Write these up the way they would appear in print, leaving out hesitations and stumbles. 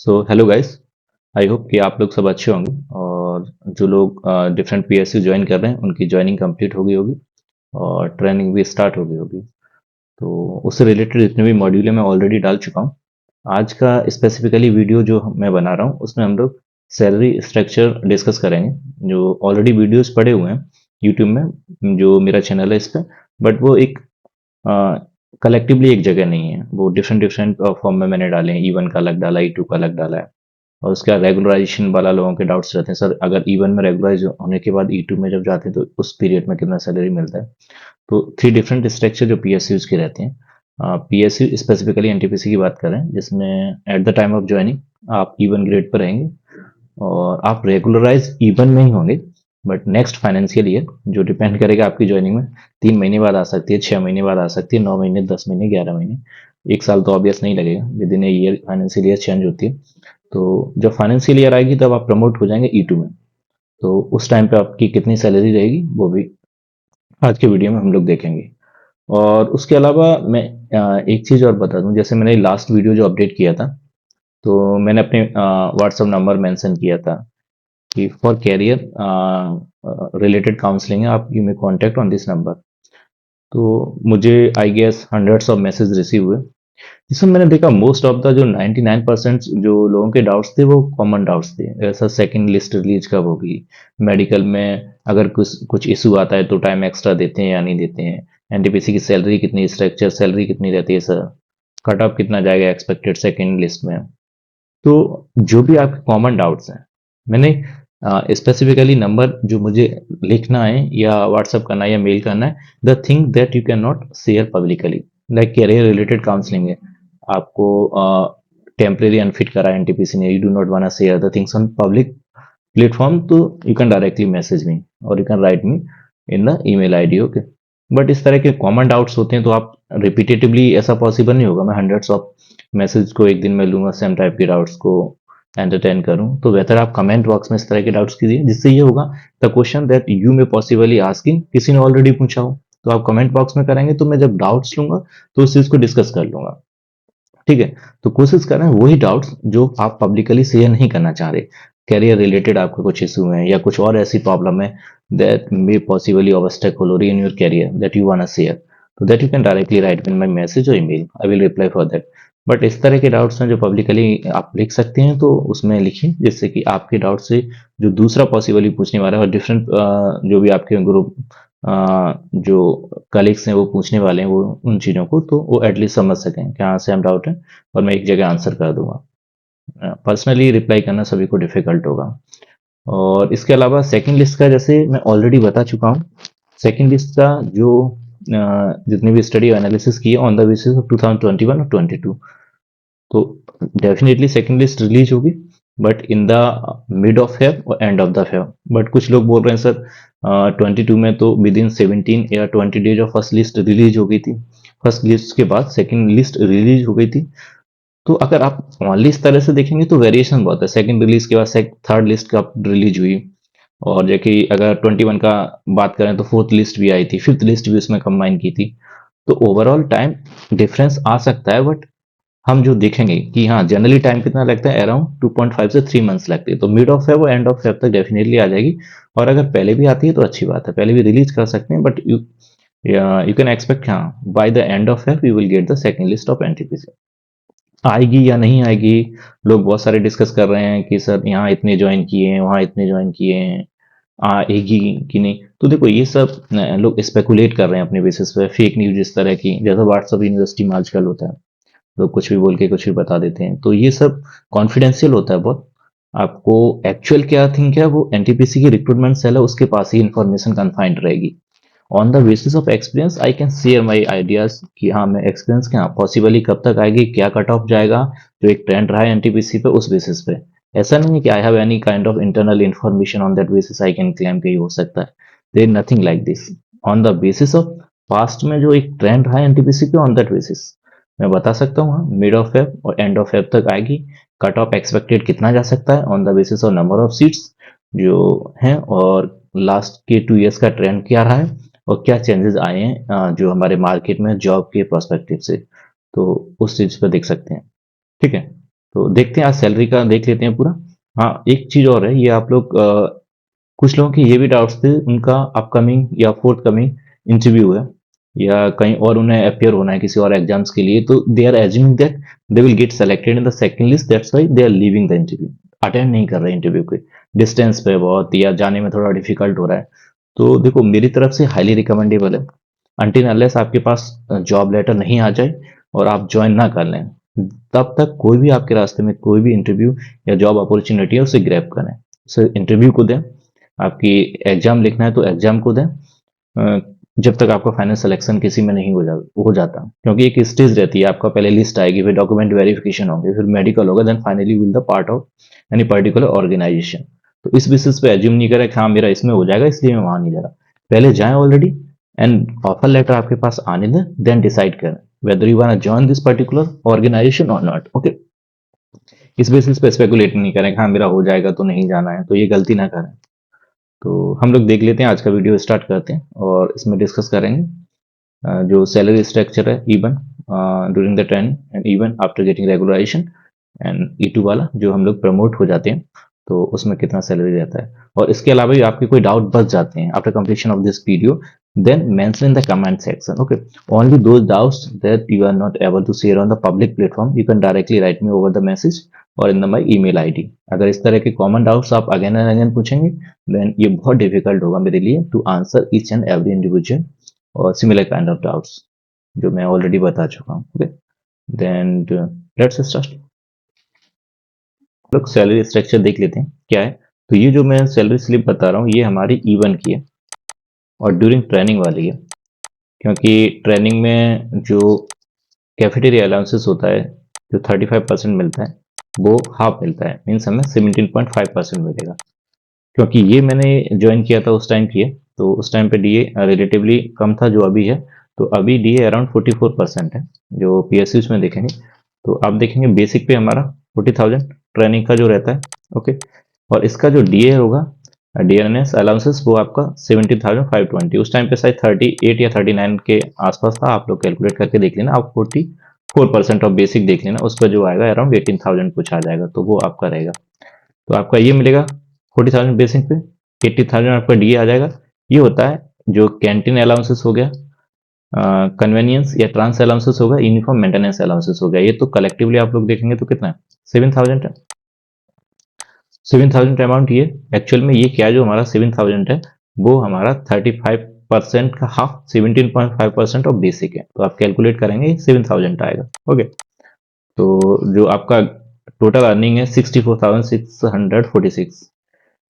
So hello guys. I hope कि आप लोग सब अच्छे होंगे और जो लोग डिफरेंट पीएसयू ज्वाइन कर रहे हैं उनकी ज्वाइनिंग कंप्लीट हो गई होगी और ट्रेनिंग भी स्टार्ट हो गई होगी। तो उससे रिलेटेड जितने भी मॉड्यूल है मैं ऑलरेडी डाल चुका हूँ। आज का स्पेसिफिकली वीडियो जो मैं बना रहा हूँ उसमें हम लोग सैलरी स्ट्रक्चर डिस्कस करेंगे। जो ऑलरेडी वीडियोस पड़े हुए हैं यूट्यूब में, जो मेरा चैनल है इस पर, बट वो एक कलेक्टिवली एक जगह नहीं है, वो डिफरेंट डिफरेंट फॉर्म में मैंने डाले हैं। E1 का अलग डाला है, E2 का अलग डाला है। और उसका रेगुलराइजेशन वाला लोगों के डाउट्स रहते हैं, सर अगर E1 में रेगुलराइज होने के बाद E2 में जब जाते हैं तो उस पीरियड में कितना सैलरी मिलता है। तो थ्री डिफरेंट स्ट्रक्चर जो पीएसयूज के रहते हैं। पीएसयू स्पेसिफिकली एनटीपीसी की बात करें जिसमें at the time of joining आप E1 ग्रेड पर रहेंगे और आप रेगुलराइज E1 में ही होंगे। बट नेक्स्ट फाइनेंशियल ईयर जो डिपेंड करेगा आपकी ज्वाइनिंग में, 3 महीने बाद आ सकती है, 6 महीने बाद आ सकती है, 9 महीने, 10 महीने, 11 महीने, 1 साल तो ऑब्वियस नहीं लगेगा। With in a year financial year change होती है। तो जब फाइनेंशियल ईयर आएगी तब आप प्रमोट हो जाएंगे E2 में। तो उस टाइम पे आपकी कितनी सैलरी रहेगी वो भी आज के वीडियो में हम लोग देखेंगे। और उसके अलावा मैं एक चीज़ और बता दूं, जैसे मैंने लास्ट वीडियो जो अपडेट किया था तो मैंने अपने व्हाट्सएप नंबर मेंशन किया था कि फॉर कैरियर रिलेटेड काउंसलिंग है, आप you may contact on this number. तो मुझे I guess hundreds of message receive हुए जिसमें मैंने देखा मोस्ट ऑफ द जो 99% जो लोगों के डाउट्स थे वो कॉमन डाउट्स थे। ऐसा सेकंड लिस्ट रिलीज कब होगी, मेडिकल में अगर कुछ कुछ इशू आता है तो टाइम एक्स्ट्रा देते हैं या नहीं देते हैं, एनटीपीसी की सैलरी कितनी, स्ट्रक्चर सैलरी कितनी रहती है सर, कट ऑफ कितना जाएगा एक्सपेक्टेड सेकंड लिस्ट में। तो जो भी आपके कॉमन डाउट्स हैं मैंने स्पेसिफिकली नंबर जो मुझे लिखना है या व्हाट्सअप करना है या मेल करना है, the thing that you can not share publicly, like career related counselling है, आपको टेम्परेरी अनफिट करा एनटीपीसी ने, you do not want share the things on public platform, तो you can directly message me और you can write me in the email ID. Okay. But इस तरह के common doubts होते हैं तो आप रिपीटेटिवली, ऐसा पॉसिबल नहीं होगा मैं हंड्रेड्स ऑफ मैसेज को एक दिन में लूंगा, सेम टाइप के डाउट्स को एंटरटेन करूं। तो बेहतर आप कमेंट बॉक्स में इस तरह के डाउट्स कीजिए, जिससे ये होगा the question that you may possibly asking किसी ने ऑलरेडी पूछा हो, तो आप कमेंट बॉक्स में करेंगे तो मैं जब डाउट्स लूंगा तो उस चीज को डिस्कस कर लूंगा। ठीक है। तो कोशिश करें वही डाउट्स जो आप पब्लिकली शेयर नहीं करना चाह रहे, कैरियर रिलेटेड आपको कुछ इशू है या कुछ और ऐसी प्रॉब्लम है that may possibly obstacle in your career that you want to share, तो that you can directly write in my message और email, I will reply for that. But इस तरह के डाउट्स हैं जो पब्लिकली आप लिख सकते हैं तो उसमें लिखिए, जिससे कि आपके डाउट से जो दूसरा पॉसिबली पूछने वाला है और डिफरेंट जो भी आपके ग्रुप जो कलीग्स हैं वो पूछने वाले हैं वो उन चीज़ों को, तो वो एटलीस्ट समझ सकें कहाँ से हम डाउट है और मैं एक जगह आंसर कर दूंगा। पर्सनली रिप्लाई करना सभी को डिफिकल्ट होगा। और इसके अलावा सेकंड लिस्ट का जैसे मैं ऑलरेडी बता चुका हूँ, सेकंड लिस्ट का जो जितने भी स्टडी एनालिसिस किए ऑन द बेसिस ऑफ 2021 और 22, तो डेफिनेटली सेकंड लिस्ट रिलीज होगी, but in the mid of Feb और end of the Feb. But कुछ लोग बोल रहे हैं सर 22 में तो विद इन 17 या 20 days of first list release हो गई थी, फर्स्ट लिस्ट के बाद सेकंड लिस्ट रिलीज हो गई थी। तो अगर आप ओनली इस तरह से देखेंगे तो वेरिएशन बहुत है, सेकंड रिलीज के बाद थर्ड लिस्ट का रिलीज हुई, और जबकि अगर 21 का बात करें तो फोर्थ लिस्ट भी आई थी, फिफ्थ लिस्ट भी उसमें कंबाइन की थी। तो ओवरऑल टाइम डिफरेंस आ सकता है, बट हम जो देखेंगे कि हाँ जनरली टाइम कितना लगता है, अराउंड 2.5 से 3 मंथ्स लगते हैं। तो मिड ऑफ फेब और एंड ऑफ फेब तक डेफिनेटली आ जाएगी। और अगर पहले भी आती है तो अच्छी बात है, पहले भी रिलीज कर सकते हैं, बट यू कैन एक्सपेक्ट हाँ by the end of Feb you will get the second list of NTPC. आएगी या नहीं आएगी, लोग बहुत सारे डिस्कस कर रहे हैं कि सर यहाँ इतने ज्वाइन किए हैं, वहाँ इतने ज्वाइन किए हैं, आएगी कि नहीं। तो देखो ये सब लोग स्पेकुलेट कर रहे हैं अपने बेसिस पे, फेक न्यूज इस तरह की, जैसा व्हाट्सएप यूनिवर्सिटी में आजकल होता है, लोग कुछ भी बोल के कुछ भी बता देते हैं। तो ये सब कॉन्फिडेंशियल होता है बहुत। आपको एक्चुअल क्या थिंक है वो एनटीपीसी की रिक्रूटमेंट सेल है उसके पास ही इंफॉर्मेशन कन्फाइंड रहेगी। On the basis of experience I can share my ideas कि हाँ मैं एक्सपीरियंस क्या पॉसिबली कब तक आएगी, क्या कट ऑफ जाएगा, जो एक ट्रेंड रहा है एनटीपीसी पे उस बेसिस पे। ऐसा नहीं है कि I have any kind of internal information on that basis I can claim कि हो सकता है, there nothing like this. On the basis of past में जो एक ट्रेंड रहा है एनटीपीसी पे, ऑन दैट बेसिस मैं बता सकता हूँ हाँ मिड ऑफ फेब और एंड ऑफ फेब तक आएगी। कट ऑफ एक्सपेक्टेड कितना जा सकता है on the basis of number of seats जो हैं, और लास्ट के 2 इयर्स का ट्रेंड क्या रहा है और क्या चेंजेस आए हैं जो हमारे मार्केट में जॉब के प्रोस्पेक्टिव से, तो उस चीज पर देख सकते हैं। ठीक है। तो देखते हैं आज सैलरी का देख लेते हैं पूरा। हाँ, एक चीज़ और है, ये आप लोग कुछ लोगों के ये भी डाउट्स थे, उनका अपकमिंग या फोर्थ कमिंग इंटरव्यू है या कहीं और उन्हें अपियर होना है किसी और एग्जाम्स के लिए, तो they are assuming that they will get selected in the second list, that's why they are leaving the interview, attend नहीं कर रहे इंटरव्यू के, डिस्टेंस पे बहुत या जाने में थोड़ा डिफिकल्ट हो रहा है। तो देखो मेरी तरफ से हाईली रिकमेंडेबल है, अनटिल अनलेस आपके पास जॉब लेटर नहीं आ जाए और आप ज्वाइन ना कर लें, तब तक कोई भी आपके रास्ते में कोई भी इंटरव्यू या जॉब अपॉर्चुनिटी है उसे ग्रैब करें, उसे इंटरव्यू को दें। आपकी एग्जाम लिखना है तो एग्जाम को दें, जब तक आपका फाइनल सिलेक्शन किसी में नहीं हो जाता, क्योंकि एक स्टेज रहती है, आपका पहले लिस्ट आएगी, फिर डॉक्यूमेंट वेरिफिकेशन होंगे, फिर मेडिकल होगा, then finally will the part of any particular organisation. तो इस बेसिस पे एज्यूम नहीं करें कि हाँ मेरा इसमें हो जाएगा इसलिए मैं वहां नहीं जा रहा, पहले जाएं ऑलरेडी एंड ऑफर लेटर आपके पास आने दें, देन डिसाइड करें whether you want to join this particular organization or not, okay। इस बेसिस पे स्पेकुलेट नहीं करें कि हाँ मेरा हो जाएगा तो नहीं जाना है, तो ये गलती ना करें। तो हम लोग देख लेते हैं, आज का वीडियो स्टार्ट करते हैं और इसमें डिस्कस करेंगे जो सैलरी स्ट्रक्चर है even during the training and even after getting regularisation, and E2 वाला जो हम लोग प्रमोट हो जाते हैं तो उसमें कितना सैलरी रहता है। और इसके अलावा भी आपके कोई डाउट बच जाते हैं after completion of this video, then mention in the comment section, okay। only those doubts that you are not able to share on the public platform, you can directly write me over the message और in the my email ID। अगर इस तरह के common doubts आप again and again पूछेंगे then ये बहुत difficult होगा मेरे लिए to answer each and every individual और सिमिलर काइंड ऑफ डाउट्स जो मैं ऑलरेडी बता चुका हूँ, ओके। Then let's start. लोग सैलरी स्ट्रक्चर देख लेते हैं क्या है। तो ये जो मैं सैलरी स्लिप बता रहा हूँ ये हमारी E1 की है और ड्यूरिंग ट्रेनिंग वाली है, क्योंकि ट्रेनिंग में जो कैफेटेरिया अलाउंसेस होता है जो 35% मिलता है वो हाफ मिलता है, मीन्स हमें 17.5% मिलेगा। क्योंकि ये मैंने ज्वाइन किया था उस टाइम की है, तो उस टाइम पे डीए रिलेटिवली कम था जो अभी है, तो अभी डीए अराउंड 44% है जो पीएसयूज में देखेंगे। तो आप देखेंगे बेसिक पे हमारा 40,000 ट्रेनिंग का जो रहता है, ओके। और इसका जो डीए होगा डीएनएस अलाउंसेस वो आपका 17,520, उस टाइम पे शायद 38 या 39 के आसपास था, आप लोग कैलकुलेट करके देख लेना, आप 44% ऑफ बेसिक देख लेना, उस पर जो आएगा अराउंड 18,000 कुछ आ जाएगा, तो वो आपका रहेगा। तो आपका ये मिलेगा 40,000 बेसिक पे, 80,000 आपका डीए आ जाएगा। ये होता है जो कैंटीन अलाउंसेस हो गया, कन्वेनियंस या ट्रांस अलाउंसेस होगा, यूनिफॉर्म मेंटेनेंस अलाउंसेस हो गया, ये तो कलेक्टिवली आप लोग देखेंगे तो कितना है 7,000 है। 7,000 अमाउंट ये एक्चुअल में ये क्या जो हमारा 7,000 है वो हमारा 35% का हाफ 17.5% ऑफ बेसिक है, तो आप कैलकुलेट करेंगे 7,000 आएगा, ओके। तो जो आपका टोटल अर्निंग है 64,646,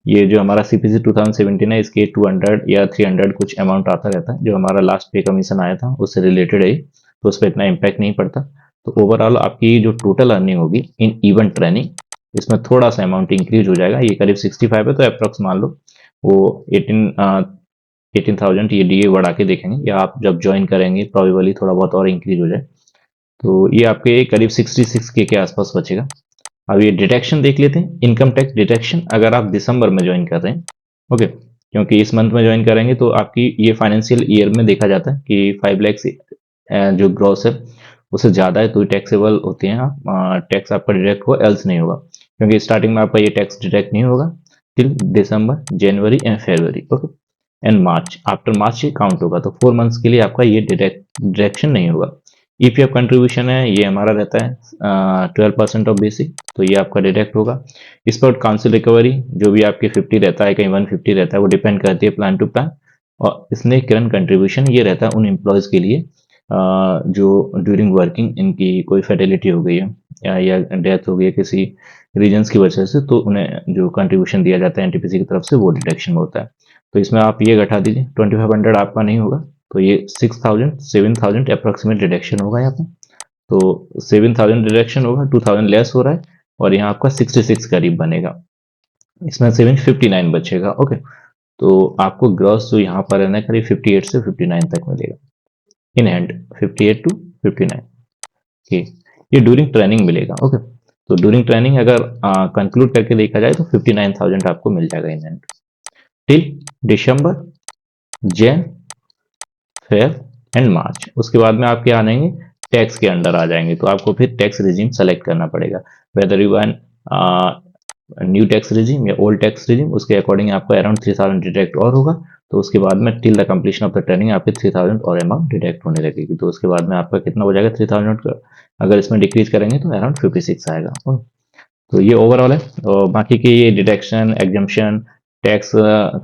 ये जो हमारा सीपीसी 2017 है इसके 200 या 300 कुछ अमाउंट आता रहता है, जो हमारा लास्ट पे कमीशन आया था उससे रिलेटेड है, तो उस पर इतना इम्पैक्ट नहीं पड़ता। तो ओवरऑल आपकी जो टोटल अर्निंग होगी इन इवेंट ट्रेनिंग, इसमें थोड़ा सा अमाउंट इंक्रीज हो जाएगा, ये करीब 65 है, तो अप्रॉक्स मान लो वो 18,000 ये डीए बढ़ा के देखेंगे, या आप जब ज्वाइन करेंगे प्रॉबेबली थोड़ा बहुत और इंक्रीज हो जाए, तो ये आपके करीब 66 के आसपास बचेगा। अब ये डिटेक्शन देख लेते हैं, इनकम टैक्स डिटेक्शन अगर आप दिसंबर में ज्वाइन कर रहे हैं, ओके, क्योंकि इस मंथ में ज्वाइन करेंगे तो आपकी ये फाइनेंशियल ईयर में देखा जाता है कि 5 लाख जो ग्रॉस है उससे ज़्यादा है तो टैक्सेबल होते हैं आप, टैक्स आपका डिडक्ट होगा, एल्स नहीं होगा, क्योंकि स्टार्टिंग में आपका ये टैक्स डिडक्ट नहीं होगा till December, January and February, okay, and March, after March ये काउंट होगा, तो 4 मंथ्स के लिए आपका ये डिडक्शन नहीं होगा। ईपीएफ कंट्रीब्यूशन है ये हमारा रहता है 12% ऑफ बेसिक, तो ये आपका डिडक्ट होगा। इस पर काउंसिल रिकवरी जो भी आपके 50 रहता है कहीं 150 रहता है, वो डिपेंड करती है प्लान टू प्लान। और इसने करंट कंट्रीब्यूशन ये रहता है उन एम्प्लॉयज के लिए जो ड्यूरिंग वर्किंग इनकी कोई फेटिलिटी हो गई है या डेथ हो गई है किसी रीजन्स की वजह से, तो उन्हें जो कंट्रीब्यूशन दिया जाता है एनटीपीसी की तरफ से वो डिडक्शन होता है। तो इसमें आप ये घटा दीजिए, 2500 आपका नहीं होगा, तो ये 6,000 7,000 अप्रोक्सीमेट डिडक्शन होगा यहाँ पे। तो 7,000 डिडक्शन होगा, 2,000 लेस हो रहा है और यहाँ आपका 66 करीब बनेगा, इसमें 759 बचेगा, ओके। तो आपको ग्रॉस जो यहाँ पर है करीब 58 से 59 तक मिलेगा इन हैंड, 58 टू 59 के, ये ड्यूरिंग ट्रेनिंग मिलेगा, ओके। तो ड्यूरिंग ट्रेनिंग अगर कंक्लूड करके देखा जाए तो 59,000 आपको मिल जाएगा in hand till December, Jan, Feb and March. उसके बाद में आपके आनेंगे टैक्स के अंडर आ जाएंगे, तो आपको फिर टैक्स रिजीम सेलेक्ट करना पड़ेगा, whether you want new tax regime या ओल्ड टैक्स रिजीम। उसके अकॉर्डिंग आपका अराउंड 3000 डिडक्ट और होगा। तो उसके बाद में till the completion of the training आपके 3000 और अमाउंट डिडक्ट होने लगेगी। तो उसके बाद में आपका कितना हो जाएगा 3000 का, अगर इसमें डिक्रीज करेंगे तो अराउंड 56 आएगा। तो ये ओवरऑल है। और बाकी के ये डिडक्शन, एग्जम्पशन, टैक्स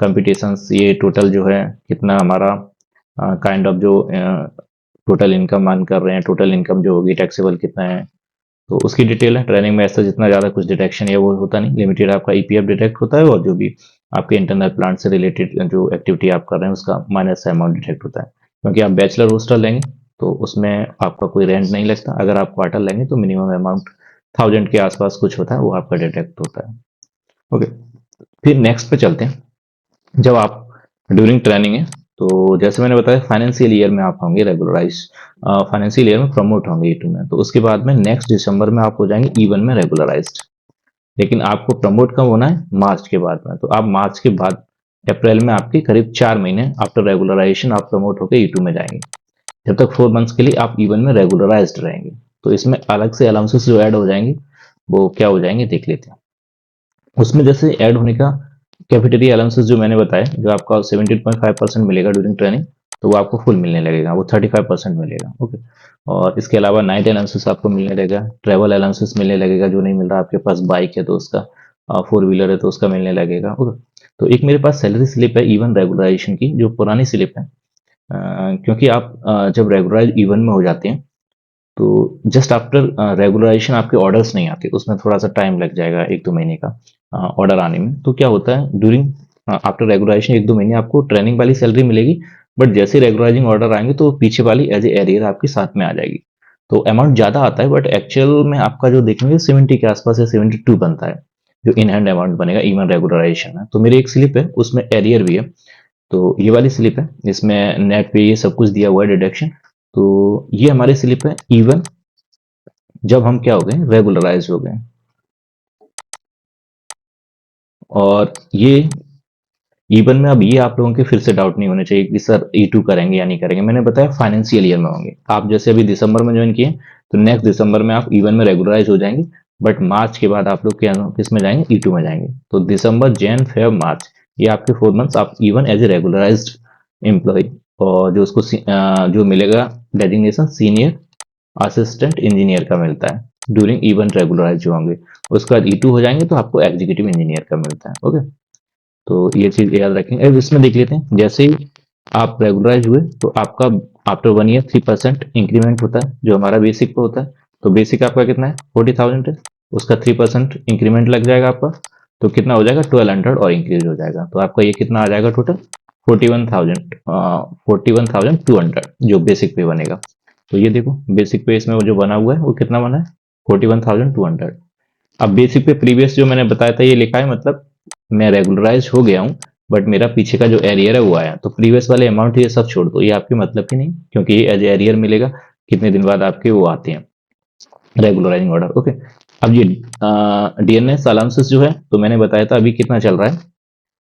कंप्यूटेशंस, ये टोटल जो है कितना हमारा काइंड ऑफ जो टोटल इनकम मान कर रहे हैं, टोटल इनकम जो होगी टैक्सेबल कितना है, तो उसकी डिटेल है। ट्रेनिंग में ऐसा जितना ज़्यादा कुछ डिटेक्शन या वो होता नहीं, लिमिटेड आपका ईपीएफ डिटेक्ट होता है, और जो भी आपके इंटरनल प्लांट से रिलेटेड जो एक्टिविटी आप कर रहे हैं उसका माइनस से अमाउंट डिटेक्ट होता है। क्योंकि आप बैचलर हॉस्टल लेंगे तो उसमें आपका कोई रेंट नहीं लगता। अगर आप क्वार्टर लेंगे तो मिनिमम अमाउंट 1000 के आसपास कुछ होता है, वो आपका डिटेक्ट होता है। ओके, फिर नेक्स्ट पे चलते हैं। जब आप ड्यूरिंग ट्रेनिंग है, तो जैसे मैंने बताया फाइनेंशियल ईयर में आप होंगे रेगुलराइज, फाइनेंशियल ईयर में प्रमोट होंगे E2 में, तो उसके बाद में नेक्स्ट दिसंबर में आप हो जाएंगे E1 में रेगुलराइज्ड। लेकिन आपको प्रमोट कब होना है, मार्च के बाद में। तो आप मार्च के बाद अप्रैल में आपके करीब 4 महीने आफ्टर रेगुलराइजेशन आप प्रमोट होकर E2 में जाएंगे। जब तक 4 मंथ्स के लिए आप E1 में रेगुलराइज्ड रहेंगे। तो इसमें अलग से अलाउंसेस जो ऐड हो जाएंगे वो क्या हो जाएंगे देख लेते हैं। उसमें जैसे ऐड होने का कैफेटेरिया अलाउंसेस जो मैंने बताया, जो आपका 17.5% मिलेगा ड्यूरिंग ट्रेनिंग, तो वो आपको फुल मिलने लगेगा, वो 35% मिलेगा। ओके, और इसके अलावा नाइट अलाउंसेस आपको मिलने लगेगा, ट्रैवल अलाउंसेस मिलने लगेगा जो नहीं मिल रहा। आपके पास बाइक है तो उसका, 4 व्हीलर है तो उसका मिलने लगेगा। ओके, तो एक मेरे पास सैलरी स्लिप है इवन रेगुलराइजेशन की, जो पुरानी स्लिप है। क्योंकि आप जब रेगुलराइज इवन में हो जाते हैं तो जस्ट आफ्टर रेगुलराइजेशन आपके ऑर्डर्स नहीं आते, उसमें थोड़ा सा टाइम लग जाएगा 1-2 महीने का ऑर्डर आने में। तो क्या होता है, ड्यूरिंग आफ्टर रेगुलराइजेशन 1-2 महीने आपको ट्रेनिंग वाली सैलरी मिलेगी, बट जैसे रेगुलराइजिंग ऑर्डर आएंगे तो पीछे वाली एज ए एरियर आपके साथ में आ जाएगी। तो अमाउंट ज़्यादा आता है, बट एक्चुअल में आपका जो देखेंगे 70 के आसपास या 72 बनता है, जो इन हैंड अमाउंट बनेगा इवन रेगुलराइजेशन है। तो मेरी एक स्लिप है उसमें एरियर भी है, तो ये वाली स्लिप है, इसमें नेट पे ये सब कुछ दिया हुआ है डिडक्शन। तो ये हमारी स्लिप है इवन जब हम क्या हो गए, रेगुलराइज हो गए। और ये इवन में अब ये आप लोगों के फिर से डाउट नहीं होने चाहिए कि सर E2 करेंगे या नहीं करेंगे। मैंने बताया फाइनेंशियल ईयर में होंगे आप, जैसे अभी दिसंबर में ज्वाइन किए तो नेक्स्ट दिसंबर में आप इवन में रेगुलराइज हो जाएंगे, बट मार्च के बाद आप लोग क्या किस में जाएंगे, E2 में जाएंगे। तो दिसंबर, जैन, फेब, मार्च, ये आपके 4 मंथ्स आप even as a regularised employ, और जो उसको जो मिलेगा डेजिग्नेशन सीनियर असिस्टेंट इंजीनियर का मिलता है ड्यूरिंग इवन रेगुलराइज जो होंगे। उसके बाद E2 हो जाएंगे तो आपको एग्जीक्यूटिव इंजीनियर का मिलता है। ओके, तो ये चीज याद रखेंगे। अब इसमें देख लेते हैं, जैसे ही आप रेगुलराइज हुए तो आपका आफ्टर 1 ईयर 3% इंक्रीमेंट होता है जो हमारा बेसिक पे होता है। तो बेसिक आपका कितना है 40,000 है, उसका 3% इंक्रीमेंट लग जाएगा आपका, तो कितना हो जाएगा 1200 और इंक्रीज हो जाएगा। तो आपका ये कितना आ जाएगा टोटल 41,000, 41,200 जो बेसिक पे बनेगा। तो ये देखो बेसिक पे इसमें वो जो बना हुआ है वो कितना बना है 41,200। अब बेसिक पे प्रीवियस जो मैंने बताया था ये लिखा है, मतलब मैं रेगुलराइज हो गया हूँ, बट मेरा पीछे का जो एरियर है वो आया। तो प्रीवियस वाले अमाउंट ये सब छोड़ दो, ये आपके मतलब की नहीं, क्योंकि ये एज एरियर मिलेगा कितने दिन बाद आपके वो आते हैं रेगुलराइजिंग ऑर्डर। ओके, अब ये डीएनएस अलाउंसेस जो है, तो मैंने बताया था अभी कितना चल रहा है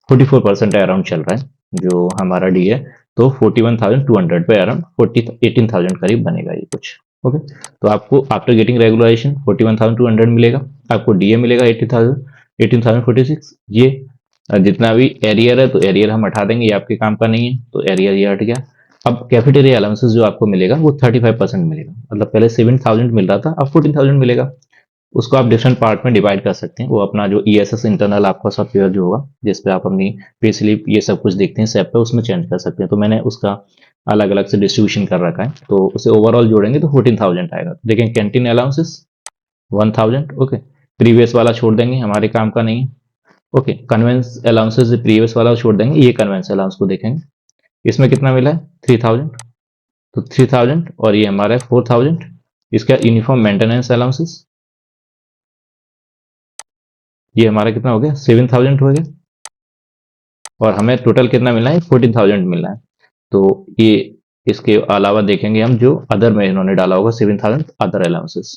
44% अराउंड चल रहा है जो हमारा डी है। तो 41,200 पे अराउंड 18,000 करीब बनेगा ये कुछ। ओके, तो आपको आफ्टर गेटिंग रेगुलराइजेशन 41,200 मिलेगा, आपको डीए मिलेगा 80,000, 18,046। ये जितना भी एरियर है तो एरियर हम हटा देंगे, ये आपके काम का नहीं है तो एरियर ये हट गया। अब कैफेटेरिया अलाउंसेस जो आपको मिलेगा वो 35% मिलेगा, मतलब पहले 7,000 मिल रहा था अब 14,000 मिलेगा। उसको आप डिफरेंट पार्ट में डिवाइड कर सकते हैं, वो अपना जो ईएसएस इंटरनल आपका सॉफ्टवेयर जो होगा जिस पे आप अपनी पे स्लिप ये सब कुछ देखते हैं सैप पे, उसमें चेंज कर सकते हैं। तो मैंने उसका अलग अलग से डिस्ट्रीब्यूशन कर रखा है, तो उसे ओवरऑल जोड़ेंगे तो 14,000 आएगा। देखें कैंटीन अलाउंसेस 1,000। ओके, प्रीवियस वाला छोड़ देंगे, हमारे काम का नहीं है। ओके, कन्वेंस अलाउंसेस प्रीवियस वाला छोड़ देंगे, ये कन्वेंस अलाउंस को देखेंगे, इसमें कितना मिला है 3,000। तो 3,000 और ये हमारा है 4,000। इसका यूनिफॉर्म मेंटेनेंस अलाउंसेस ये हमारा कितना हो गया 7,000 हो गया, और हमें टोटल कितना मिला है 14,000 मिला है। तो ये इसके अलावा देखेंगे हम जो अदर में इन्होंने डाला होगा 7,000 अदर अलाउंसेस,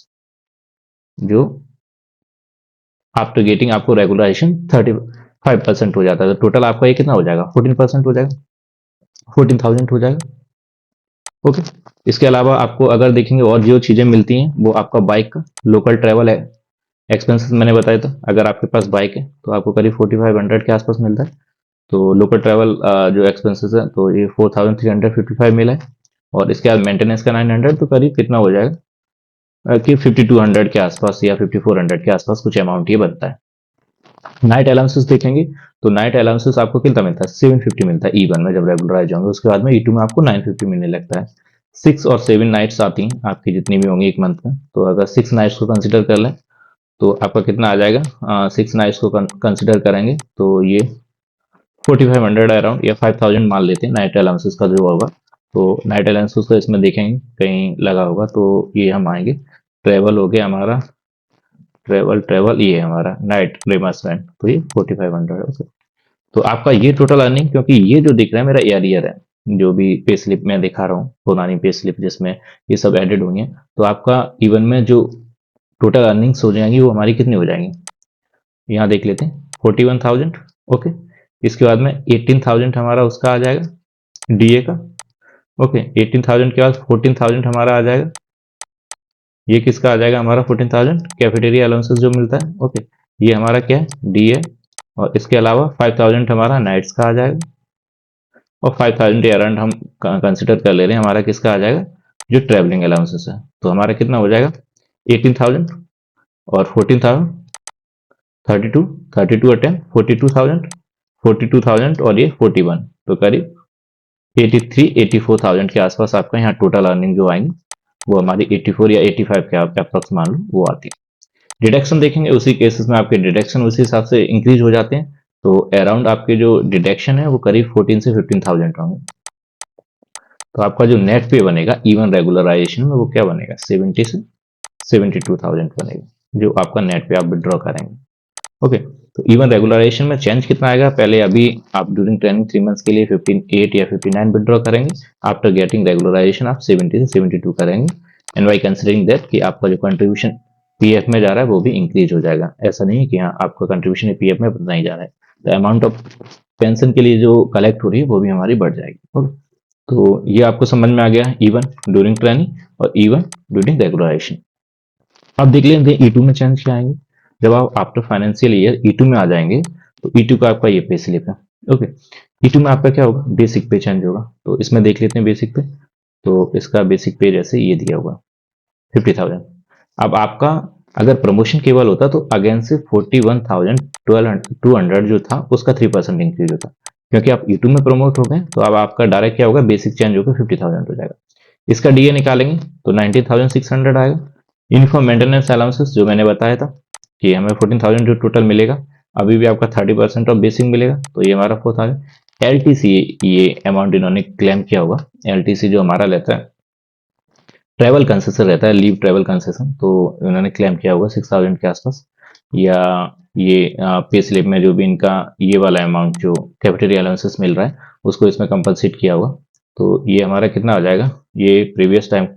जो आफ्टर गेटिंग आपको रेगुलराइजेशन 35% हो जाता है। तो टोटल आपका ये कितना हो जाएगा 14% हो जाएगा, 14,000 हो जाएगा। ओके। इसके अलावा आपको अगर देखेंगे और जो चीज़ें मिलती हैं वो आपका बाइक का लोकल ट्रैवल है एक्सपेंसेस मैंने बताया था। अगर आपके पास बाइक है तो आपको करीब 4500 के आसपास मिलता है। तो लोकल ट्रैवल जो एक्सपेंसेस है तो ये 4355 मिला है। और इसके बाद मेंटेनेंस का 900, तो करीब कितना हो जाएगा कि 5200 के आसपास या 5400 के आसपास कुछ अमाउंट ये बनता है। नाइट अलाउंसेस देखेंगे तो नाइट अलाउंसेस आपको कितना मिलता है, 750 मिलता है ई1 में जब रेगुलराइज होंगे। उसके बाद में ई2 में आपको 950 मिलने लगता है। 6 और 7 नाइट्स आती हैं आपकी जितनी भी होंगी एक मंथ में। तो अगर 6 नाइट्स को कंसिडर कर लें तो आपका कितना आ जाएगा, 6 नाइट्स को कंसिडर करेंगे तो ये 4500 अराउंड या 5000 मान लेते हैं नाइट अलाउंसेस का जो होगा। तो नाइट अलाउंसेस को इसमें देखेंगे कहीं लगा होगा तो ये हम आएंगे। ट्रेवल हो गया हमारा, ट्रेवल ट्रेवल ये हमारा नाइट रिमर्समेंट, तो ये 4500 है। तो आपका ये टोटल अर्निंग, क्योंकि ये जो दिख रहा है मेरा ईयर है, जो भी पे स्लिप मैं दिखा रहा हूँ पुरानी पे स्लिप जिसमें ये सब एडेड हुई है, तो आपका इवन में जो टोटल अर्निंग्स हो जाएंगी वो हमारी कितनी हो जाएंगी, यहाँ देख लेते हैं 41,000। ओके। इसके बाद में 18,000 हमारा उसका आ जाएगा डीए का। ओके। 18,000 के बाद 14,000 हमारा आ जाएगा। ये किसका आ जाएगा हमारा 14,000, कैफेटेरिया अलाउंसेस जो मिलता है। ओके। ये हमारा क्या है, डीए। और इसके अलावा 5,000 हमारा नाइट्स का आ जाएगा। और 5,000 अराउंड हम कंसिडर कर ले रहे हैं हमारा किसका आ जाएगा, जो ट्रैवलिंग अलाउंसेस है। तो हमारा कितना हो जाएगा 18,000 और 14,000, 32, 32 अटेम्प 42,000, 42,000 और ये 41, तो करीब 83-84,000 के आसपास आपका यहाँ टोटल अर्निंग जो आएंगी वो हमारी 84 या 85 के अप्रॉक्स मान लो वो आती है। डिडक्शन देखेंगे उसी केसेस में आपके डिडक्शन उसी हिसाब से इंक्रीज हो जाते हैं। तो अराउंड आपके जो डिडक्शन है वो करीब 14 से 15,000 होंगे। तो आपका जो नेट पे बनेगा इवन रेगुलराइजेशन में वो क्या बनेगा, 70 से 72,000 बनेगा जो आपका नेट पे आप विड्रॉ करेंगे। ओके। तो इवन रेगुलराइजेशन में चेंज कितना आएगा, पहले अभी आप ड्यूरिंग ट्रेनिंग 3 मंथ्स के लिए 58 या 59 विड्रॉ करेंगे। आफ्टर गेटिंग रेगुलराइजेशन आप 70 से 72 करेंगे। एंड बाई कंसिडरिंग दैट कि आपका जो कंट्रीब्यूशन पीएफ में जा रहा है वो भी इंक्रीज हो जाएगा। ऐसा नहीं है कि हाँ आपका कंट्रीब्यूशन पीएफ में नहीं जा रहा है, तो अमाउंट ऑफ पेंशन के लिए जो कलेक्ट हो रही है वो भी हमारी बढ़ जाएगी। ओके। तो ये आपको समझ में आ गया इवन ड्यूरिंग ट्रेनिंग और इवन ड्यूरिंग रेगुलराइजेशन। अब देख लेते हैं ई2 में चेंज क्या आएंगे। जब आप आफ्टर फाइनेंशियल ईयर ई2 में आ जाएंगे तो ई2 का आपका ये पे स्लिप है। ओके। ई2 में आपका क्या होगा, बेसिक पे चेंज होगा। तो इसमें देख लेते हैं बेसिक पे। तो इसका बेसिक पे जैसे ये दिया हुआ 50,000। अब आपका अगर प्रमोशन केवल होता तो अगेन से 41,200 जो था उसका 3% इंक्रीज होता। क्योंकि आप ई2 में प्रमोट हो गए तो अब आपका डायरेक्ट क्या होगा, बेसिक चेंज होकर 50,000 हो जाएगा। इसका डीए निकालेंगे तो 19,600 आएगा। यूनिफॉर्म मेंटेनेंस अलाउंसेस जो मैंने बताया था कि हमें 14,000 जो टोटल मिलेगा, अभी भी आपका 30% ऑफ बेसिक मिलेगा तो ये हमारा 4,000। एलटीसी ये अमाउंट इन्होंने क्लेम किया होगा। एलटीसी जो हमारा लेता है ट्रैवल कंसेशन रहता है, लीव ट्रैवल कंसेशन, तो इन्होंने क्लेम किया होगा 6,000 के आसपास। या ये पे स्लिप में जो भी इनका ये वाला अमाउंट जो कैफेटेरिया अलाउंसेस मिल रहा है उसको इसमें कंपलसेट किया होगा। तो ये हमारा कितना आ जाएगा, ये प्रीवियस टाइम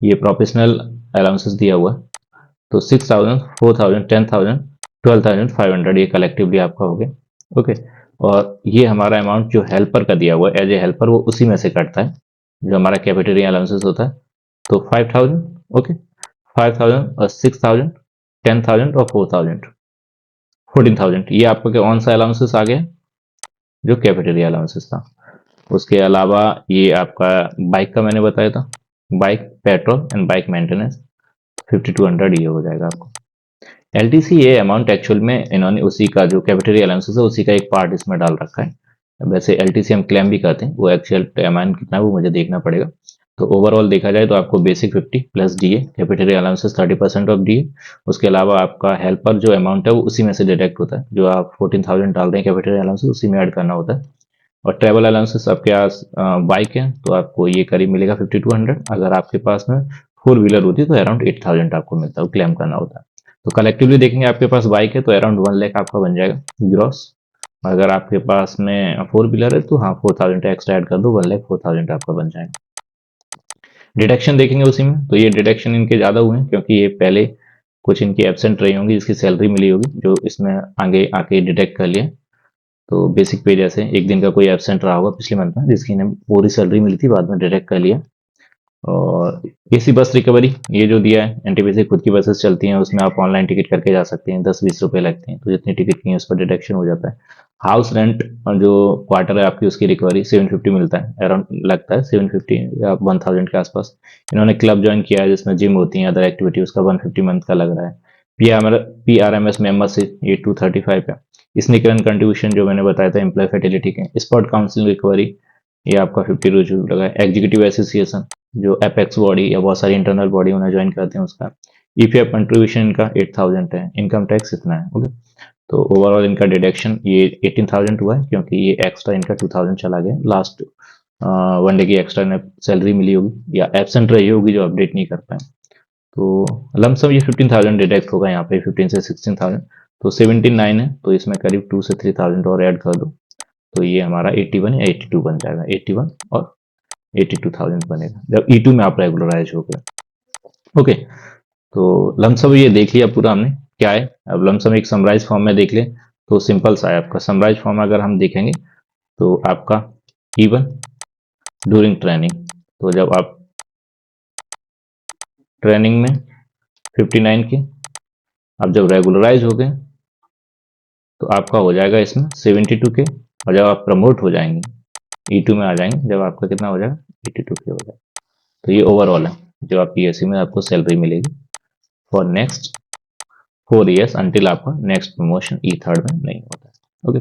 ये प्रोफेशनल अलाउंसेस दिया हुआ है। तो 6,000, 4,000, 10,000, 12,500 ये कलेक्टिवली आपका हो गया। ओके। और ये हमारा अमाउंट जो हेल्पर का दिया हुआ है एज ए हेल्पर वो उसी में से कटता है जो हमारा कैफेटेरिया अलाउंसेस होता है। तो 5,000। ओके। 5,000 और 6,000, 10,000 और 4,000, 14,000 ये आपका क्या कौन सा अलाउंसेस आ गया, जो कैफेटेरिया अलाउंसेस था। उसके अलावा ये आपका बाइक का मैंने बताया था, bike petrol and bike maintenance 5200 ये हो जाएगा आपको। एलटीसी ये अमाउंट एक्चुअल में इन्होंने उसी का जो कैफेटेरिया अलाउंसेस है उसी का एक पार्ट इसमें डाल रखा है। वैसे एलटीसी हम क्लेम भी करते हैं, वो एक्चुअल अमाउंट कितना है वो मुझे देखना पड़ेगा। तो ओवरऑल देखा जाए तो आपको basic 50 plus DA, cafeteria allowances 30% of DA. उसके अलावा आपका हेल्पर जो अमाउंट है वो उसी में से डिडक्ट होता है, जो आप 14,000 डाल रहे हैं कैफेटेरिया अलाउंसेस उसी में ऐड करना होता है। और ट्रेवल अलाउंसेस आपके पास बाइक है तो आपको ये करीब मिलेगा 5200। अगर आपके पास में 4 व्हीलर होती है तो अराउंड 8,000 आपको मिलता है, क्लेम करना होता है। तो कलेक्टिवली देखेंगे आपके पास बाइक है तो अराउंड 1 लाख आपका बन जाएगा ग्रॉस। अगर आपके पास में 4 व्हीलर है तो हाँ 4,000 एक्स्ट्रा ऐड कर दो, 1,04,000 आपका बन जाएगा। डिडक्शन देखेंगे उसी में तो ये डिडक्शन इनके ज़्यादा हुए हैं क्योंकि ये पहले कुछ इनकी एबसेंट रही होंगी जिसकी सैलरी मिली होगी जो इसमें आगे आके डिडक्ट कर लिया। तो बेसिक पे जैसे एक दिन का कोई एबसेंट रहा होगा पिछले मंथ में जिसकी इन्हें पूरी सैलरी मिली थी बाद में डिडक्ट कर लिया। और एसी बस रिकवरी ये जो दिया है, एनटीपीसी खुद की बसेस चलती हैं, उसमें आप ऑनलाइन टिकट करके जा सकते हैं, 10-20 रुपए लगते हैं, तो जितनी टिकट की है उस पर डिडक्शन हो जाता है। हाउस रेंट जो क्वार्टर है आपकी, उसकी रिकवरी 750 मिलता है, अराउंड लगता है 750 या 1000 के आसपास। इन्होंने क्लब ज्वाइन किया है जिसमें जिम होती है, अदर एक्टिविटी, उसका 150 मंथ का लग रहा है। P R M S membership ये 235 है। इसने करंट कंट्रीब्यूशन जो मैंने बताया था एम्प्लॉय फर्टिलिटी के, स्पॉट काउंसिल रिकवरी ये आपका 50 रुपीज लगा है। एग्जीक्यूटिव एसोसिएशन जो एपेक्स बॉडी या बहुत सारी इंटरनल बॉडी उन्हें ज्वाइन करते हैं, उसका ईपीएफ कंट्रीब्यूशन का 8000 है। इनकम टैक्स इतना है। ओके, तो ओवरऑल इनका डिडक्शन ये 18000 हुआ है, क्योंकि ये एक्स्ट्रा इनका 2000 चला गया लास्ट 1 डे की एक्स्ट्रा सैलरी मिली होगी या एबसेंट रही होगी जो अपडेट नहीं कर पाए। तो लमसम ये 15,000 डिडक्ट होगा यहाँ पे, 15 से 16,000, तो 79 है, तो इसमें करीब 2 से 3,000 और ऐड कर दो, तो ये हमारा 81 या 82 बन जाएगा। 81 और 82,000 बनेगा जब E2 में आप रेगुलराइज हो गए। ओके, तो लमसम ये देख लिया पूरा हमने क्या है। अब लमसम एक समराइज फॉर्म में देख ले तो सिंपल सा है आपका समराइज फॉर्म। अगर हम देखेंगे तो आपका E1 ड्यूरिंग ट्रेनिंग, तो जब आप ट्रेनिंग में 59 के, आप जब रेगुलराइज हो गए तो आपका हो जाएगा इसमें 72 के, और जब आप प्रमोट हो जाएंगे E2 में आ जाएंगे, जब आपका कितना हो जाएगा 82 के हो जाएगा। तो ये ओवरऑल है जो आप पीएससी में आपको सैलरी मिलेगी फॉर नेक्स्ट 4 years अंटिल आपका नेक्स्ट प्रमोशन E3 में नहीं होता है। ओके,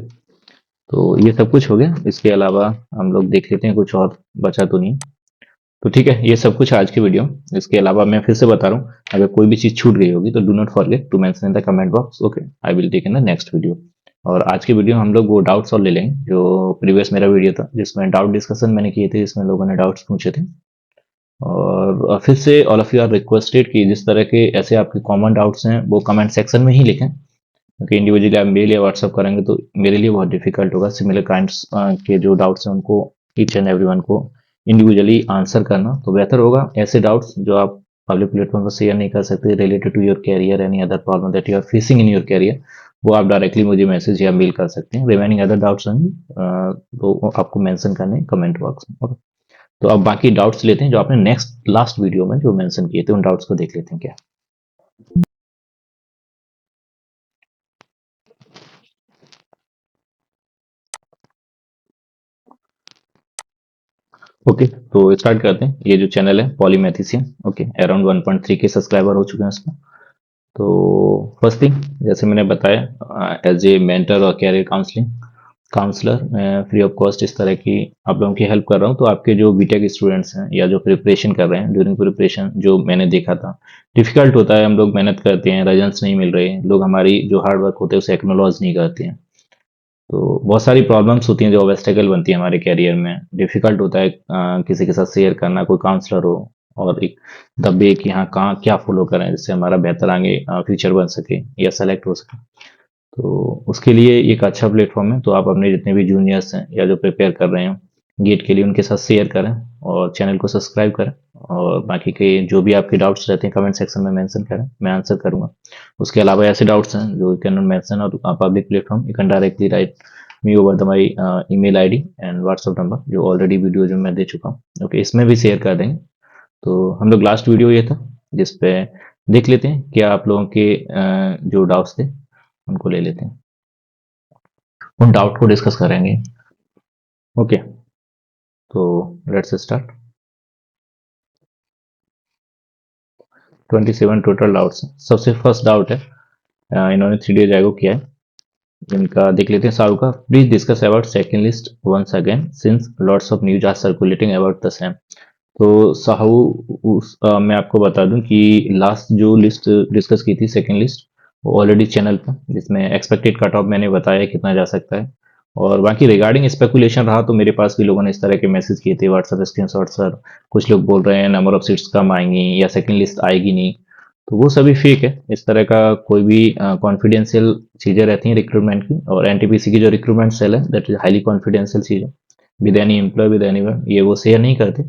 तो ये सब कुछ हो गया। इसके अलावा हम लोग देख लेते हैं कुछ और बचा तो नहीं। तो ठीक है, ये सब कुछ आज की वीडियो। इसके अलावा मैं फिर से बता रहा हूँ, अगर कोई भी चीज छूट गई होगी तो do not forget to mention in the comment box. Okay, I will take in the next video. और आज की वीडियो हम लोग वो डाउट्स और ले लेंगे जो प्रीवियस मेरा वीडियो था जिसमें डाउट डिस्कशन मैंने किए थे, जिसमें लोगों ने डाउट्स पूछे थे। और फिर से all of you are requested कि जिस तरह के ऐसे आपके कॉमन डाउट्स हैं वो कमेंट सेक्शन में ही लिखें, क्योंकि इंडिविजुअली आप मेल या व्हाट्सअप करेंगे तो मेरे लिए बहुत डिफिकल्ट होगा सिमिलर काइंड्स के जो डाउट्स हैं उनको ईच एंड एवरीवन को इंडिविजुअली आंसर करना। तो बेहतर होगा ऐसे डाउट्स जो आप पब्लिक प्लेटफॉर्म पर शेयर नहीं कर सकते related to your career, any other problem that you are facing in your career, वो आप डायरेक्टली मुझे मैसेज या मेल कर सकते हैं। रिमेनिंग अदर डाउट्स तो आपको मेंशन करने कमेंट बॉक्स में। ओके, तो अब बाकी डाउट्स लेते हैं जो आपने नेक्स्ट लास्ट वीडियो में जो मेंशन किए थे, उन डाउट्स को देख लेते हैं क्या। ओके, तो स्टार्ट करते हैं। ये जो चैनल है पॉलीमेथिसियन, ओके, अराउंड 1.3 के सब्सक्राइबर हो चुके हैं इसमें। तो फर्स्ट थिंग, जैसे मैंने बताया, एज ए मेंटर और कैरियर काउंसलर मैं फ्री ऑफ कॉस्ट इस तरह की आप लोगों की हेल्प कर रहा हूँ। तो आपके जो बीटेक स्टूडेंट्स हैं या जो प्रिपरेशन कर रहे हैं, ड्यूरिंग प्रिपरेशन जो मैंने देखा था डिफिकल्ट होता है, हम लोग मेहनत करते हैं, रिजल्ट्स नहीं मिल रहे, लोग हमारी जो हार्ड वर्क होते हैं उसे एक्नोलॉज नहीं करते हैं। तो बहुत सारी प्रॉब्लम्स होती हैं जो ऑब्स्टेकल बनती है हमारे कैरियर में। डिफिकल्ट होता है किसी के साथ शेयर करना, कोई काउंसलर हो और एक दबे कि हाँ कहाँ क्या फॉलो करें जिससे हमारा बेहतर आगे फ्यूचर बन सके या सेलेक्ट हो सके। तो उसके लिए एक अच्छा प्लेटफॉर्म है। तो आप अपने जितने भी जूनियर्स हैं या जो प्रिपेयर कर रहे हैं गेट के लिए, उनके साथ शेयर करें और चैनल को सब्सक्राइब करें। और बाकी के जो भी आपके डाउट्स रहते हैं कमेंट सेक्शन में मेंशन करें, मैं आंसर करूंगा। उसके अलावा ऐसे डाउट्स हैं जो कैन नॉट मेंशन और public platform, you can directly right me over the my email ID and WhatsApp number जो ऑलरेडी वीडियो जो मैं दे चुका हूँ। ओके, इसमें भी शेयर कर देंगे। तो हम लोग लास्ट वीडियो ये था जिसपे देख लेते हैं क्या आप लोगों के जो डाउट्स थे उनको ले लेते हैं, उन डाउट को डिस्कस करेंगे। ओके, तो लेट्स स्टार्ट। 27 टोटल डाउट्स हैं। सबसे फर्स्ट डाउट है, इन्होंने 3 डेज एगो किया है, इनका देख लेते हैं। साहू का, please discuss about second list once again since lots of news are circulating about the same. तो साहू मैं आपको बता दूं कि लास्ट जो लिस्ट डिस्कस की थी सेकंड लिस्ट, वो ऑलरेडी चैनल पर, जिसमें एक्सपेक्टेड कट ऑफ मैंने बताया कितना जा सकता है। और बाकी रिगार्डिंग स्पेकुलेशन रहा तो मेरे पास भी लोगों ने इस तरह के मैसेज किए थे व्हाट्सएप स्क्रीनशॉट, सर कुछ लोग बोल रहे हैं नंबर ऑफ सीट्स कम आएंगी या सेकंड लिस्ट आएगी नहीं। तो वो सभी फेक है। इस तरह का कोई भी कॉन्फिडेंशियल चीजें रहती हैं रिक्रूटमेंट की, और एनटीपीसी की जो रिक्रूटमेंट सेल है दैट इज हाईली कॉन्फिडेंशियल चीजें with any employ with anyone, ये वो शेयर नहीं करते।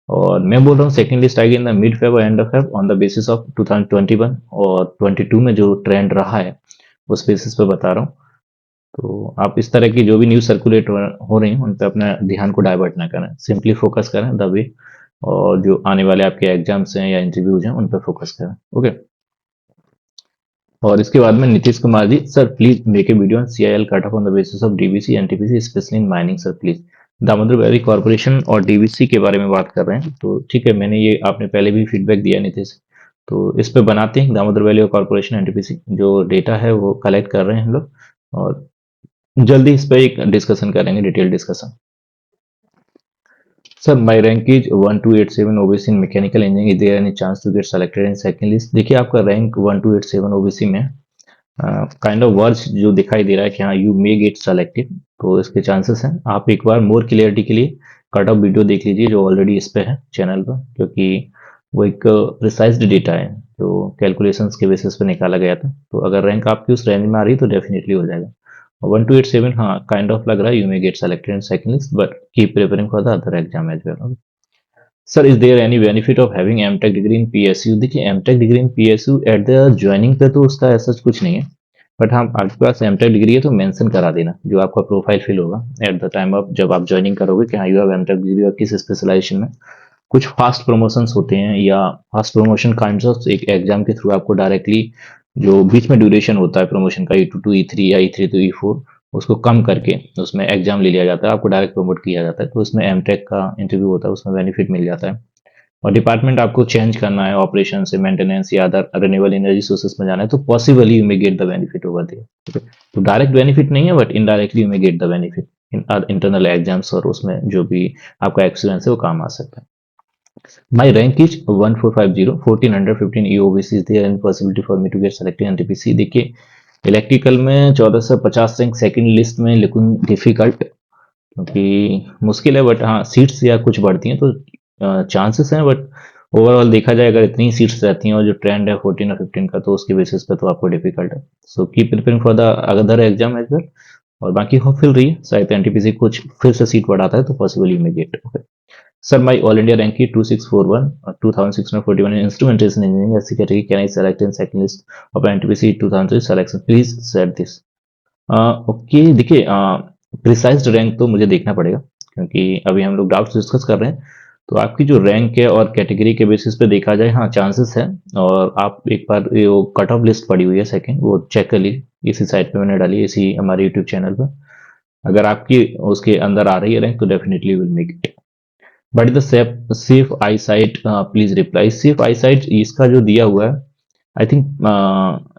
और मैं बोल रहा हूँ सेकंड लिस्ट आएगी इन द मिड फेब और end of Feb on the basis of 2021 और 22 में जो ट्रेंड रहा है उस बेसिस पे बता रहा हूँ। तो आप इस तरह की जो भी न्यूज सर्कुलेट हो रही हैं उन पर अपना ध्यान को डाइवर्ट ना करें, सिंपली फोकस करें द वे और जो आने वाले आपके एग्जाम्स हैं या इंटरव्यूज हैं उन पर फोकस करें। ओके। और इसके बाद में Nitish Kumar ji, sir please make a video on CIL cut off on the basis of DVC NTPC specially in mining sir please. Damodar valley corporation और DVC के बारे में बात कर रहे हैं, तो ठीक है, मैंने ये आपने पहले भी फीडबैक दिया नीतीश, तो इस पे बनाते हैं। दामोदर वैली कॉर्पोरेशन NTPC जो डेटा है वो कलेक्ट कर रहे हैं हम लोग, और जल्दी इस पे एक डिस्कशन करेंगे, detail discussion. Sir my rank is 1287 OBC in mechanical engineering, is there any chance to get selected in second list? देखिए आपका रैंक 1287 ओबीसी में काइंड ऑफ वर्ड्स जो दिखाई दे रहा है कि हाँ यू मे गेट सेलेक्टेड, तो इसके चांसेस हैं। आप एक बार मोर क्लियरिटी के लिए कट ऑफ वीडियो देख लीजिए जो ऑलरेडी इस पे है चैनल पर, क्योंकि वो एक प्रिसाइज्ड डेटा है जो कैलकुलेशंस के बेसिस पे निकाला गया था। तो अगर रैंक आपकी उस रेंज में आ रही तो डेफिनेटली हो जाएगा। 1287, हाँ काइंड ऑफ लग रहा है you may get selected in second list, but keep preparing for the other exam as well. Sir is there any benefit of having MTech degree in PSU? देखिए MTech degree in PSU at the joining पे तो उसका ऐसा कुछ नहीं है, but हाँ आपके पास एमटेक डिग्री है तो मेंशन करा देना जो आपका प्रोफाइल फिल होगा एट द टाइम ऑफ जब आप ज्वाइनिंग करोगे कि हाँ यू हैव एमटेक डिग्री और किस स्पेशलाइजेशन में। कुछ फास्ट प्रमोशंस होते हैं या फास्ट प्रमोशन काइंड ऑफ एक एग्जाम के थ्रू आपको डायरेक्टली जो बीच में ड्यूरेशन होता है प्रमोशन का E2 टू E3 या E3 टू E4, उसको कम करके उसमें एग्जाम ले लिया जाता है, आपको डायरेक्ट प्रमोट किया जाता है, तो उसमें एमटेक का इंटरव्यू होता है, उसमें बेनिफिट मिल जाता है। और डिपार्टमेंट आपको चेंज करना है, ऑपरेशन से मेंटेनेंस या अदर रिन्यूएबल एनर्जी सोर्सेस में जाना है, तो possibly you may get the benefit over there. तो डायरेक्ट बेनिफिट नहीं है, but indirectly you may get the benefit in internal exams, और उसमें जो भी आपका एक्सपीरियंस है वो काम आ सकता है। My rank is 1450, 1415 EOBC, is there any possibility for me to get selected NTPC? देखिए इलेक्ट्रिकल में 1450 रैंक सेकंड लिस्ट में, लेकिन डिफिकल्ट क्योंकि मुश्किल है, बट हाँ सीट्स या कुछ बढ़ती हैं तो चांसेस हैं, बट ओवरऑल देखा जाए अगर इतनी सीट्स रहती हैं और जो ट्रेंड है 14 और 15 का, तो उसके बेसिस पे तो आपको डिफिकल्ट है। So keep preparing for the other exam as well, और बाकी होपफुल रही है, शायद NTPC कुछ फिर से सीट बढ़ाता है तो possibly may get. Okay sir, my all India rank की 2641 2641 in instrumentation engineering SC category, can I select in second list of NTPC 2003 selection? Please set this. Okay देखिए प्रिसाइज्ड रैंक तो मुझे देखना पड़ेगा, क्योंकि अभी हम लोग डाउट्स डिस्कस कर रहे हैं, तो आपकी जो रैंक है और कैटेगरी के बेसिस पे देखा जाए, हाँ चांसेस है। और आप एक बार वो कट ऑफ लिस्ट पड़ी हुई है सेकंड, वो चेक कर लीजिए, इसी साइट पे मैंने डाली है, इसी हमारे यूट्यूब चैनल पर। अगर आपकी उसके अंदर आ रही है रैंक तो definitely will make it. But the safe I site please reply. Safe I site इसका जो दिया हुआ है, आई थिंक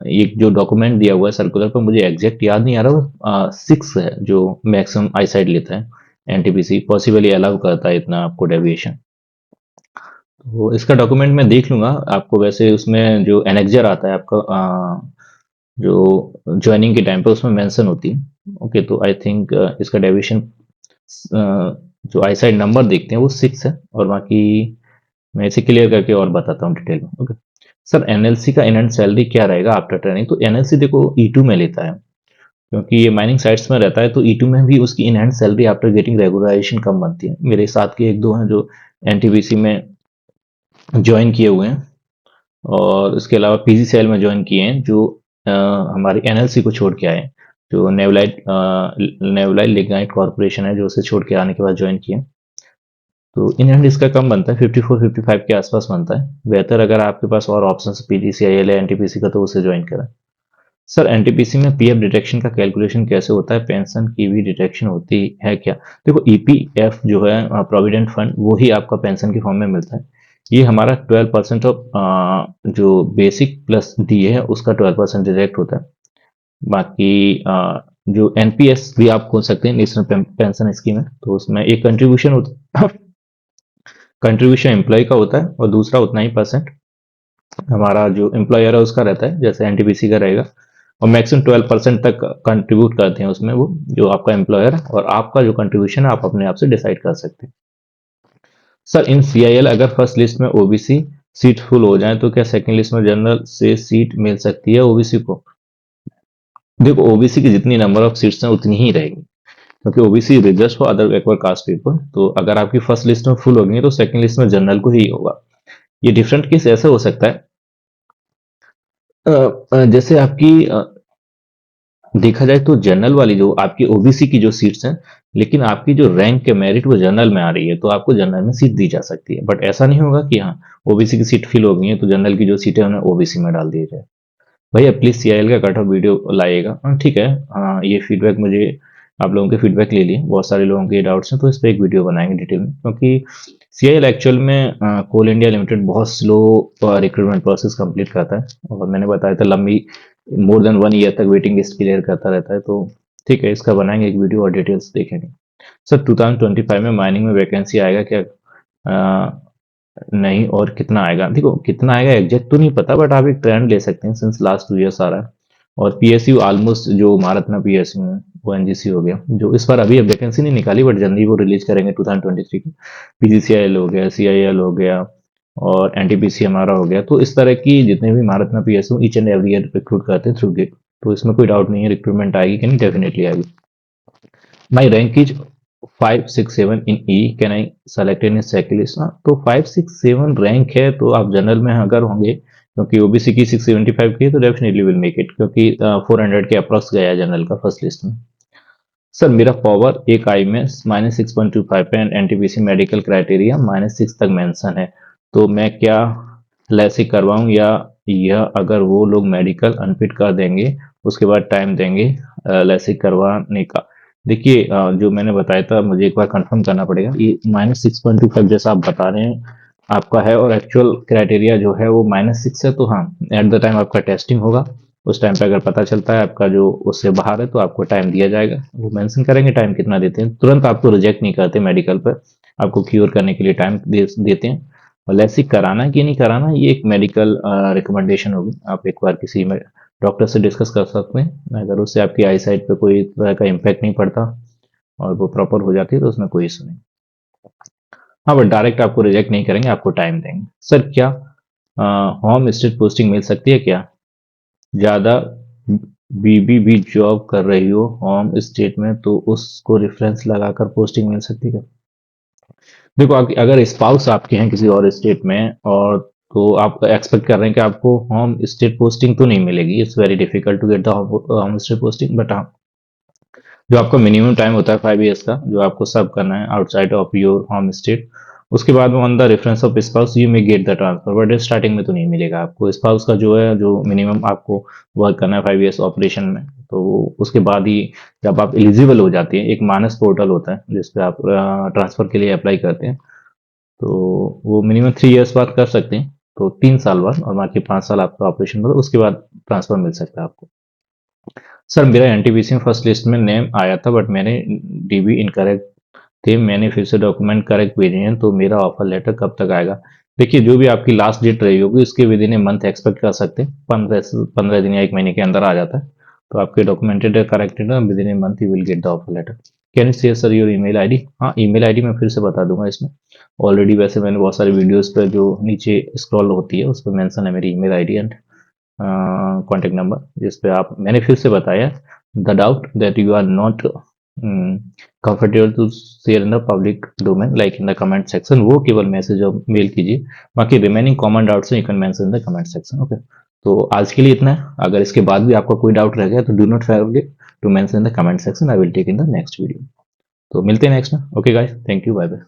एक जो डॉक्यूमेंट दिया हुआ है सर्कुलर पर, मुझे एग्जैक्ट याद नहीं आ रहा, वो 6 है जो मैक्सिमम आई साइड लेता है NTPC, पॉसिबली अलाउ करता है इतना आपको डेविएशन। तो इसका डॉक्यूमेंट मैं देख लूंगा आपको, वैसे उसमें जो एनेक्जर आता है आपका जो ज्वाइनिंग के टाइम पे उसमें मेंशन होती है। ओके तो आई थिंक इसका डेविएशन जो आई साइड नंबर देखते हैं वो 6 है, और बाकी मैं इसे क्लियर करके और बताता हूँ डिटेल में। ओके सर, NLC का इन हैंड सैलरी क्या रहेगा आफ्टर ट्रेनिंग? तो NLC देखो E2 में लेता है, क्योंकि ये माइनिंग साइट्स में रहता है, तो E2 में भी उसकी in hand salary after getting regularization कम बनती है। मेरे साथ के एक दो हैं जो NTPC में ज्वाइन किए हुए हैं, और उसके अलावा PGCL में ज्वाइन किए हैं जो हमारी NLC को छोड़ के आए हैं, जो नेवलाइट लिग्नाइट कॉर्पोरेशन है, जो उसे छोड़ के आने के बाद ज्वाइन किए। तो इन हैंड इसका कम बनता है, 54-55 के आसपास बनता है। बेहतर अगर आपके पास और ऑप्शन PGCIL या NTPC का, तो उसे ज्वाइन करें। सर NTPC में PF डिटेक्शन का कैलकुलेशन कैसे होता है? पेंशन की भी डिटेक्शन होती है क्या? देखो EPF जो है प्रोविडेंट फंड, वो ही आपका पेंशन के फॉर्म में मिलता है। ये हमारा 12% ऑफ जो बेसिक प्लस डी है उसका 12% डिडक्ट होता है। बाकी जो NPS भी आप खोल सकते हैं, नेशनल पेंशन स्कीम है, तो उसमें एक कंट्रीब्यूशन होता है, कंट्रीब्यूशन एम्प्लॉय का होता है, और दूसरा उतना ही परसेंट हमारा जो एम्प्लॉयर है उसका रहता है, जैसे NTPC का रहेगा। और मैक्सिमम 12% तक कंट्रीब्यूट करते हैं उसमें वो जो आपका एम्प्लॉयर है, और आपका जो कंट्रीब्यूशन है आप अपने आप से डिसाइड कर सकते हैं। सर इन CIL अगर फर्स्ट लिस्ट में OBC सीट फुल हो जाए तो क्या सेकंड लिस्ट में जनरल से सीट मिल सकती है OBC को? देखो OBC की जितनी नंबर ऑफ सीट्स हैं उतनी ही रहेगी, क्योंकि OBC reserve for other backward caste people. तो अगर आपकी फर्स्ट लिस्ट में फुल होगी तो सेकंड लिस्ट में जनरल को ही होगा। ये डिफरेंट केस ऐसे हो सकता है, जैसे आपकी देखा जाए तो जनरल वाली जो आपकी ओबीसी की जो सीट्स हैं, लेकिन आपकी जो रैंक के मेरिट वो जनरल में आ रही है, तो आपको जनरल में सीट दी जा सकती है। बट ऐसा नहीं होगा कि हाँ, ओबीसी की सीट फिल हो गई है तो जनरल की जो सीटें हैं उन्हें ओबीसी में डाल दिया जाए। भैया प्लीज सीआईएल का कट ऑफ वीडियो लाइएगा। हाँ ठीक है। हाँ ये फीडबैक मुझे, आप लोगों के फीडबैक ले लिए, बहुत सारे लोगों के डाउट्स हैं, तो इस पर एक वीडियो बनाएंगे डिटेल में, क्योंकि सीआईएल एक्चुअल में कोल इंडिया लिमिटेड बहुत स्लो रिक्रूटमेंट प्रोसेस कंप्लीट करता है, और मैंने बताया था लंबी मोर देन 1 ईयर तक वेटिंग लिस्ट क्लियर करता रहता है। तो ठीक है, इसका बनाएंगे एक वीडियो और डिटेल्स देखेंगे। सर 2025 में माइनिंग में वैकेंसी आएगा क्या? नहीं, और कितना आएगा? देखो कितना आएगा एग्जैक्ट तो नहीं पता, बट आप एक ट्रेंड ले सकते हैं, सिंस लास्ट 2 ईयर्स आ रहा है। और पीएसयू ऑलमोस्ट जो महारत्ना पीएसयू है वो एनजीसी हो गया, जो इस बार अभी वैकेंसी नहीं निकाली, बट जल्दी वो रिलीज करेंगे 2023 की। पीजीसीआईएल हो गया, सीआईएल हो गया, और एनटीपीसी हमारा हो गया। तो इस तरह की जितने भी Maharatna PSU each and every year recruit करते हैं थ्रू गेट। तो इसमें कोई डाउट नहीं है, रिक्रूटमेंट आएगी कि नहीं, डेफिनेटली आएगी। My rank is 567 in E. Can I select any checklist? हाँ, तो 567 रैंक है, तो आप जनरल में अगर होंगे, क्योंकि ओबीसी की 675 की है, तो डेफिनेटली विल मेक इट, क्योंकि 400 के अप्रॉक्स गया है जनरल का फर्स्ट लिस्ट में। सर मेरा पावर एक आई में -6.25 पे, एंड एनटीपीसी मेडिकल क्राइटेरिया -6 तक मेंशन है, तो मैं क्या लैसिक करवाऊं, या यह अगर वो लोग मेडिकल अनफिट कर देंगे उसके बाद टाइम देंगे लैसिक करवाने का? देखिए जो मैंने बताया था, मुझे एक बार कंफर्म करना पड़ेगा। ये -6.25 जैसा आप बता रहे हैं आपका है, और एक्चुअल क्राइटेरिया जो है वो -6 है, तो हाँ, एट द टाइम आपका टेस्टिंग होगा, उस टाइम पे अगर पता चलता है आपका जो उससे बाहर है, तो आपको टाइम दिया जाएगा। वो मेंशन करेंगे टाइम कितना देते हैं, तुरंत आपको रिजेक्ट नहीं करते मेडिकल पर, आपको क्योर करने के लिए टाइम देते हैं। और लैसिक कराना कि नहीं कराना, ये एक मेडिकल रिकमेंडेशन होगी, आप एक बार किसी में डॉक्टर से डिस्कस कर सकते हैं। अगर उससे आपकी आई साइट पे कोई तरह का इम्पैक्ट नहीं पड़ता और वो प्रॉपर हो जाती है, तो उसमें कोई इशू नहीं। हाँ, बट डायरेक्ट आपको रिजेक्ट नहीं करेंगे, आपको टाइम देंगे। सर क्या होम स्टेट पोस्टिंग मिल सकती है क्या? ज़्यादा बीबी भी जॉब कर रही हो होम स्टेट में, तो उसको रेफरेंस लगाकर पोस्टिंग मिल सकती है क्या? देखो अगर स्पाउस आपके हैं किसी और स्टेट में, और तो आप एक्सपेक्ट कर रहे हैं कि आपको होम स्टेट पोस्टिंग तो नहीं मिलेगी, it's very difficult to get the home state posting, but हाँ, जो आपका मिनिमम टाइम होता है 5 ईयर्स का, जो आपको सर्व करना है outside of your home state, उसके बाद में on the reference of spouse you may get the transfer, but starting में तो नहीं मिलेगा आपको। स्पाउस का जो है, जो मिनिमम आपको वर्क करना है 5 ईयर्स ऑपरेशन में, तो उसके बाद ही जब आप एलिजिबल हो जाते हैं, एक मानस पोर्टल होता है जिसपे आप ट्रांसफर के लिए अप्लाई करते हैं, तो वो मिनिमम 3 ईयर्स बाद कर सकते हैं, तो 3 साल बाद, और बाकी 5 साल आपका ऑपरेशन बाद, उसके बाद ट्रांसफर मिल सकता है आपको। सर मेरा एनटीपीसी में फर्स्ट लिस्ट में नेम आया था, बट मैंने डीबी इनकरेक्ट थे, मैंने फिर से डॉक्यूमेंट करेक्ट भेजे हैं, तो मेरा ऑफर लेटर कब तक आएगा? देखिए जो भी आपकी लास्ट डेट रही होगी उसके with in a month expect कर सकते हैं, 15 दिन या 1 महीने के अंदर आ जाता है, तो आपके documented corrected within a month you will get the offer letter. Can you share sir your email ID? हाँ, ईमेल आईडी मैं फिर से बता दूंगा इसमें, ऑलरेडी वैसे मैंने बहुत सारे वीडियोस पर जो नीचे स्क्रॉल होती है उस पर मेंशन है मेरी email ID and contact number, जिस पे आप, मैंने फिर से बताया, the doubt that you are not comfortable to share in the public domain like in the comment section, वो केवल मैसेज और मेल कीजिए, बाकी remaining common doubts you can mention in the comment section. Okay, तो आज के लिए इतना है, अगर इसके बाद भी आपका कोई डाउट रह गया तो do not forget to mention in the comment section, I will take in the next video. तो मिलते हैं नेक्स्ट में। Okay guys, thank you, bye bye.